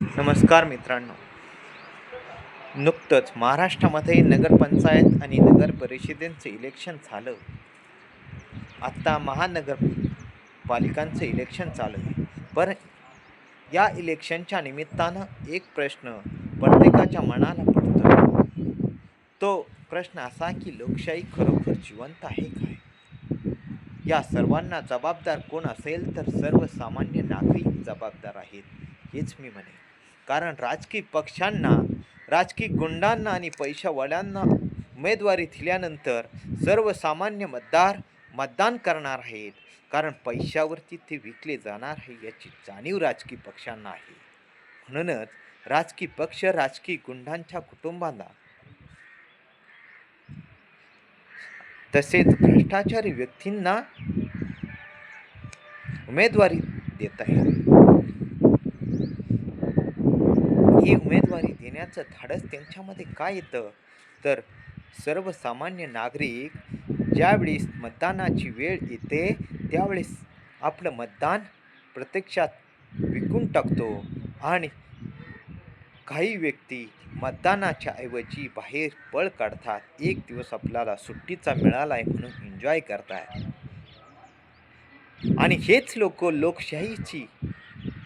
नमस्कार मित्रांनो. नुकतंच महाराष्ट्रामध्ये नगरपंचायत आणि नगर परिषदेचं इलेक्शन झालं. आत्ता महानगरपालिकांचं इलेक्शन चालू आहे. पण या इलेक्शनच्या निमित्तानं एक प्रश्न प्रत्येकाच्या मनाला पडतो. तो प्रश्न असा की लोकशाही खरोखर जिवंत आहे काय? या सर्वांना जबाबदार कोण असेल तर सर्वसामान्य नागरिक जबाबदार आहेत हेच मी म्हणेन. कारण राजकीय पक्षांना, राजकीय गुंडांना आणि पैशावाल्यांना उमेदवारी दिल्यानंतर सर्वसामान्य मतदार मतदान करणार आहेत. कारण पैशावरती ते विकले जाणार आहे याची जाणीव राजकीय पक्षांना आहे. म्हणूनच राजकीय पक्ष राजकीय गुंडांच्या कुटुंबाला तसेच भ्रष्टाचारी व्यक्तींना उमेदवारी देत आहे. ही उमेदवारी देण्याचं धाडस त्यांच्यामध्ये काय येतं तर सर्वसामान्य नागरिक ज्यावेळेस मतदानाची वेळ येते त्यावेळेस आपलं मतदान प्रत्यक्षात विकून टाकतो आणि काही व्यक्ती मतदानाच्या ऐवजी बाहेर पळ काढतात. एक दिवस आपल्याला सुट्टीचा मिळाला आहे म्हणून एन्जॉय करतात आणि हेच लोक लोकशाहीची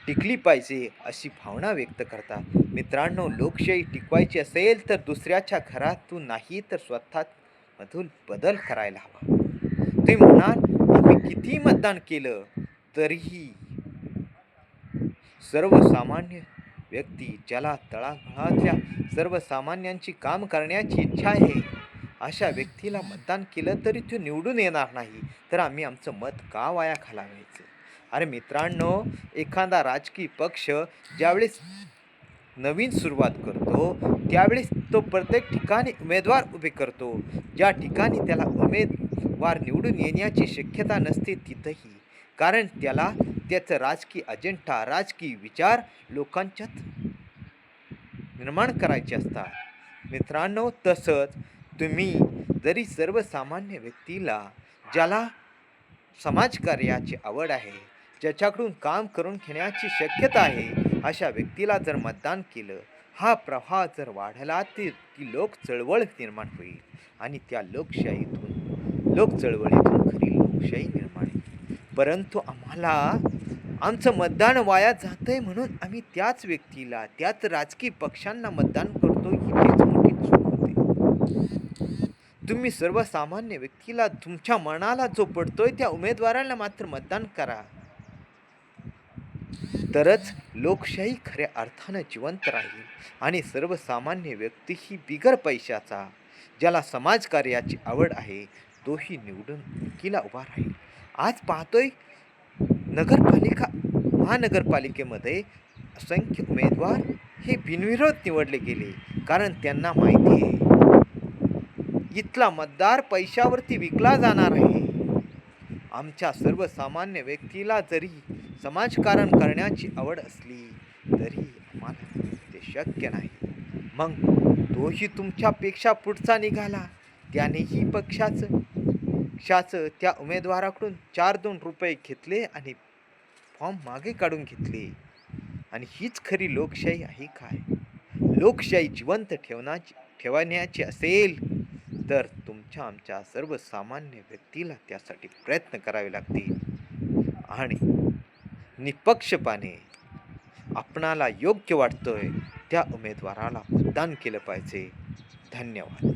टिकली पाहिजे अशी भावना व्यक्त करतात. मित्रांनो, लोकशाही टिकवायची असेल तर दुसऱ्याच्या घरातून नाही तर स्वतःमधून बदल करायला हवा. तुम्ही म्हणाल आम्ही किती मतदान केलं तरीही सर्वसामान्य व्यक्ती ज्याला तळागाळातल्या सर्वसामान्यांची काम करण्याची इच्छा आहे अशा व्यक्तीला मतदान केलं तरी तो निवडून येणार नाही, तर आम्ही आमचं मत का वाया घालवायचं? अरे मित्रांनो, एखादा राजकीय पक्ष ज्यावेळेस नवीन सुरुवात करतो त्यावेळेस तो प्रत्येक ठिकाणी उमेदवार उभे करतो. ज्या ठिकाणी त्याला उमेदवार निवडून येण्याची शक्यता नसते तिथंही, कारण त्याला त्याचं राजकीय अजेंडा, राजकीय विचार लोकांच्यात निर्माण करायचे असतात. मित्रांनो, तसंच तुम्ही जरी सर्वसामान्य व्यक्तीला ज्याला समाजकार्याची आवड आहे, ज्याच्याकडून काम करून घेण्याची शक्यता आहे अशा व्यक्तीला जर मतदान केलं, हा प्रवाह जर वाढला तर ती लोक चळवळ निर्माण होईल आणि त्या लोक चळवळीतून खरी लोकशाही निर्माण होईल. परंतु आम्हाला आमचं मतदान वाया जातंय म्हणून आम्ही त्याच व्यक्तीला, त्याच राजकीय पक्षांना मतदान करतो, ही तीच मोठी चूक होते. तुम्ही सर्वसामान्य व्यक्तीला तुमच्या मनाला जो पडतोय त्या उमेदवाराला मात्र मतदान करा, तरच लोकशाही खऱ्या अर्थानं जिवंत राहील आणि सर्वसामान्य व्यक्ती ही बिगर पैशाचा, ज्याला समाजकार्याची आवड आहे, तोही निवडणुकीला उभा राहील. आज पाहतोय महानगरपालिकेमध्ये असंख्य उमेदवार हे बिनविरोध निवडले गेले, कारण त्यांना माहिती आहे इथला मतदार पैशावरती विकला जाणार आहे. आमच्या सर्वसामान्य व्यक्तीला जरी समाजकारण करण्याची आवड असली तरी आम्हाला ते शक्य नाही. मग तोही तुमच्यापेक्षा पुढचा निघाला, त्यानेही पक्षाचं त्या उमेदवाराकडून 4-2 रुपये घेतले आणि फॉर्म मागे काढून घेतले. आणि हीच खरी लोकशाही आहे काय? लोकशाही जिवंत ठेवण्याची असेल तर तुमच्या आमच्या सर्वसामान्य व्यक्तीला त्यासाठी प्रयत्न करावे लागतील आणि निपक्षपाने आपणाला योग्य वाटतोय त्या उमेदवाराला मतदान केलं पाहिजे. धन्यवाद.